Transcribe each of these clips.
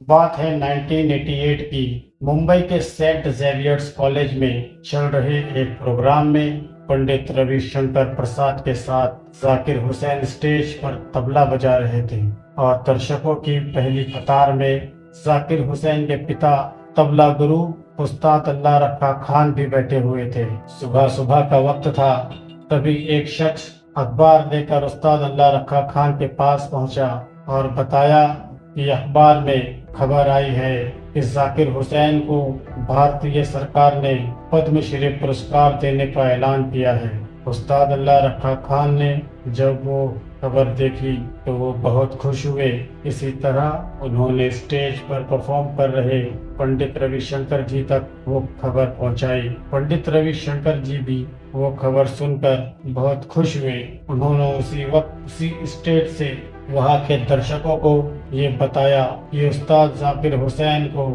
बात है 1988 की। मुंबई के सेंट जेवियर्स कॉलेज में चल रहे एक प्रोग्राम में पंडित रविशंकर प्रसाद के साथ जाकिर हुसैन स्टेज पर तबला बजा रहे थे और दर्शकों की पहली कतार में जाकिर हुसैन के पिता तबला गुरु उस्ताद अल्लाह रखा खान भी बैठे हुए थे। सुबह सुबह का वक्त था, तभी एक शख्स अखबार लेकर उस्ताद अल्लाह रखा खान के पास पहुंचा और बताया कि अखबार में खबर आई है कि जाकिर हुसैन को भारतीय सरकार ने पद्मश्री पुरस्कार देने का ऐलान किया है। उस्ताद अल्लाह रखा खान ने जब वो खबर देखी तो वो बहुत खुश हुए। इसी तरह उन्होंने स्टेज पर परफॉर्म कर रहे पंडित रविशंकर जी तक वो खबर पहुंचाई। पंडित रविशंकर जी भी वो खबर सुनकर बहुत खुश हुए। उन्होंने उसी वक्त उसी स्टेज से वहां के दर्शकों को ये बताया कि उस्ताद जाकिर हुसैन को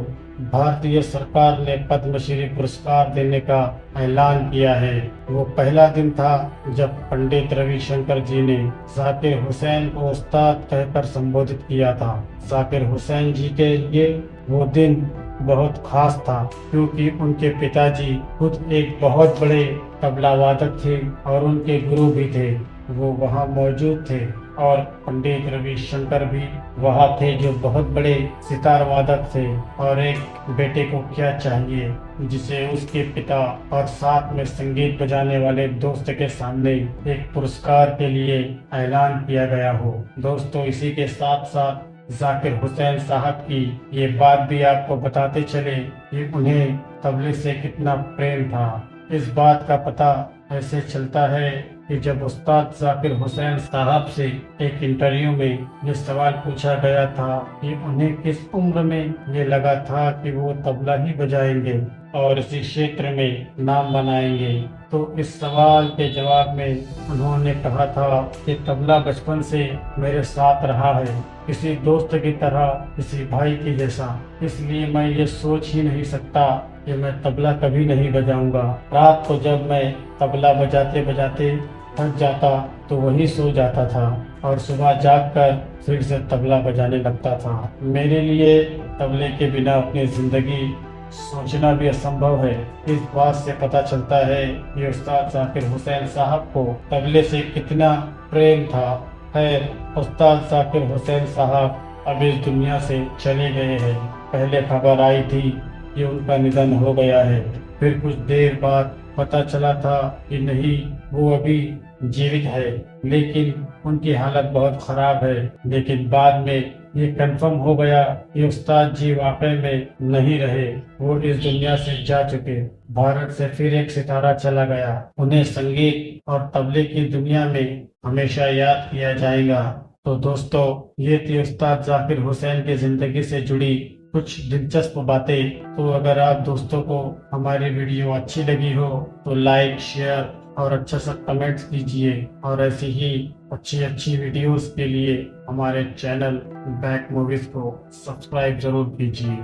भारतीय सरकार ने पद्मश्री पुरस्कार देने का ऐलान किया है। वो पहला दिन था जब पंडित रविशंकर जी ने जाकिर हुसैन को उस्ताद कहकर संबोधित किया था। जाकिर हुसैन जी के लिए वो दिन बहुत खास था, क्योंकि उनके पिताजी खुद एक बहुत बड़े तबला वादक थे और उनके गुरु भी थे। वो वहाँ मौजूद थे और पंडित रविशंकर भी वहाँ थे, जो बहुत बड़े सितार वादक थे। और एक बेटे को क्या चाहिए जिसे उसके पिता और साथ में संगीत बजाने वाले दोस्त के सामने एक पुरस्कार के लिए ऐलान किया गया हो। दोस्तों, इसी के साथ साथ जाकिर हुसैन साहब की ये बात भी आपको बताते चले कि उन्हें तबले से कितना प्रेम था। इस बात का पता ऐसे चलता है कि जब उस्ताद जाकिर हुसैन साहब से एक इंटरव्यू में ये सवाल पूछा गया था कि उन्हें किस उम्र में ये लगा था कि वो तबला ही बजाएंगे और इसी क्षेत्र में नाम बनाएंगे, तो इस सवाल के जवाब में उन्होंने कहा था कि तबला बचपन से मेरे साथ रहा है, किसी दोस्त की तरह, किसी भाई की जैसा। इसलिए मैं ये सोच ही नहीं सकता कि मैं तबला कभी नहीं बजाऊंगा। रात को जब मैं तबला बजाते बजाते थक जाता तो वही सो जाता था और सुबह जागकर फिर से तबला बजाने लगता था। मेरे लिए तबले के बिना अपनी जिंदगी सोचना भी असंभव है। इस बात से पता चलता है कि उस्ताद जाकिर हुसैन साहब को तबले से कितना प्रेम था। खैर, उस्ताद जाकिर हुसैन साहब अब इस दुनिया से चले गए हैं। पहले खबर आई थी कि उनका निधन हो गया है, फिर कुछ देर बाद पता चला था कि नहीं, वो अभी जीवित है, लेकिन उनकी हालत बहुत खराब है। लेकिन बाद में ये कंफर्म हो गया कि उस्ताद जी वाकई में नहीं रहे, वो इस दुनिया से जा चुके। भारत से फिर एक सितारा चला गया। उन्हें संगीत और तबले की दुनिया में हमेशा याद किया जाएगा। तो दोस्तों, ये थी उस्ताद जाकिर हुसैन की जिंदगी से जुड़ी कुछ दिलचस्प बातें। तो अगर आप दोस्तों को हमारी वीडियो अच्छी लगी हो तो लाइक, शेयर और अच्छा सा कमेंट्स कीजिए, और ऐसी ही अच्छी अच्छी वीडियोस के लिए हमारे चैनल बैक मूवीज को सब्सक्राइब जरूर कीजिए।